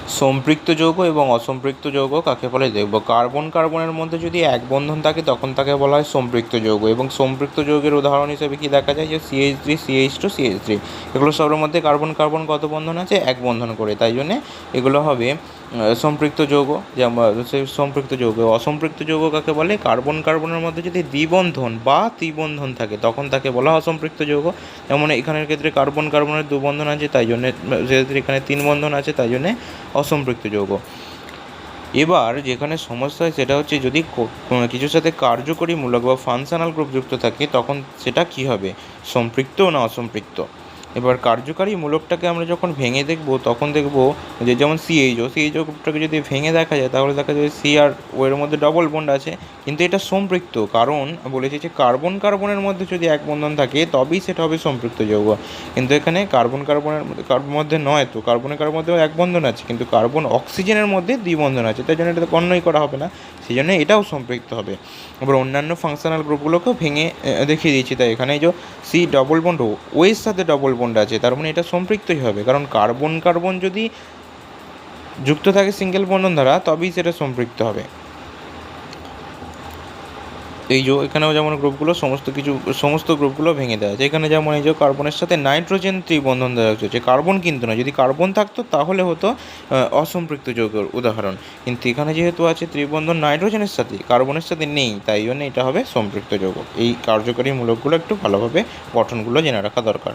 সম্পৃক্ত যৌগ এবং অসম্পৃক্ত যৌগ কাকে বলে দেখব। কার্বন কার্বনের মধ্যে যদি এক বন্ধন থাকে তখন তাকে বলা হয় সম্পৃক্ত যৌগ, এবং সম্পৃক্ত যৌগের উদাহরণ হিসেবে কি দেখা যায় যে CH3, CH2, CH3, এগুলো সবের মধ্যে কার্বন কার্বন কত বন্ধন আছে, এক বন্ধন করে, তাই জন্যে এগুলো হবে সম্পৃক্ত যৌগ। যেমন সেই সম্পৃক্ত যৌগ। অসম্পৃক্ত যৌগ কাকে বলে, কার্বন কার্বনের মধ্যে যদি দ্বিবন্ধন বা ত্রিবন্ধন থাকে তখন তাকে বলা হয় অসম্পৃক্ত যৌগ। যেমন এখানের ক্ষেত্রে কার্বন কার্বনের দু বন্ধন আছে, তাই জন্যে সেক্ষেত্রে এখানে তিন বন্ধন আছে, তাই জন্যে অসম্পৃক্ত যৌগ। এবার যেখানে সমস্যা হয় সেটা হচ্ছে যদি কিছুর সাথে কার্যকরী মূলক বা ফাংশনাল গ্রুপ যুক্ত থাকে তখন সেটা কি হবে, সম্পৃক্ত না অসম্পৃক্ত। এবার কার্যকারী মূলকটাকে আমরা যখন ভেঙে দেখব তখন দেখব যে যেমন সিএইচও গ্রুপটাকে যদি ভেঙে দেখা যায় তাহলে দেখা যায় সি আর ও এর মধ্যে ডবল বন্ড আছে, কিন্তু এটা সম্পৃক্ত, কারণ বলেছে যে কার্বন কার্বনের মধ্যে যদি এক বন্ধন থাকে তবেই সেটা হবে সম্পৃক্ত যৌগ। কিন্তু এখানে কার্বন কার্বনের মধ্যে নয়, তো কার্বনের কার্বনের মধ্যেও এক বন্ধন আছে, কিন্তু কার্বন অক্সিজেনের মধ্যে দ্বিবন্ধন আছে, তাই জন্য এটা গণ্যই করা হবে না, সেই জন্য এটাও সম্পৃক্ত হবে। আবার অন্যান্য ফাংশনাল গ্রুপগুলোকেও ভেঙে দেখিয়ে দিয়েছি, তাই এখানে যে সি ডবল বন্ড ও এর সাথে ডবল বন্ড আছে, তার মানে এটা সম্পৃক্তই হবে, কারণ কার্বন কার্বন যদি যুক্ত থাকে সিঙ্গেল বন্ধন দ্বারা তবেই সেটা সম্পৃক্ত হবে। এই যে এখানেও যেমন গ্রুপগুলো সমস্ত গ্রুপগুলো ভেঙে দেওয়া আছে। এখানে যেমন এই যে কার্বনের সাথে নাইট্রোজেন ত্রিবন্ধন দেওয়া হচ্ছে, কার্বন কিন্তু না, যদি কার্বন থাকতো তাহলে হতো অসম্পৃক্ত যৌগের উদাহরণ, কিন্তু এখানে যেহেতু আছে ত্রিবন্ধন নাইট্রোজেনের সাথে, কার্বনের সাথে নেই, তাই জন্য এটা হবে সম্পৃক্ত যৌগ। এই কার্যকরী মূলকগুলো একটু ভালোভাবে গঠনগুলো জেনে রাখা দরকার।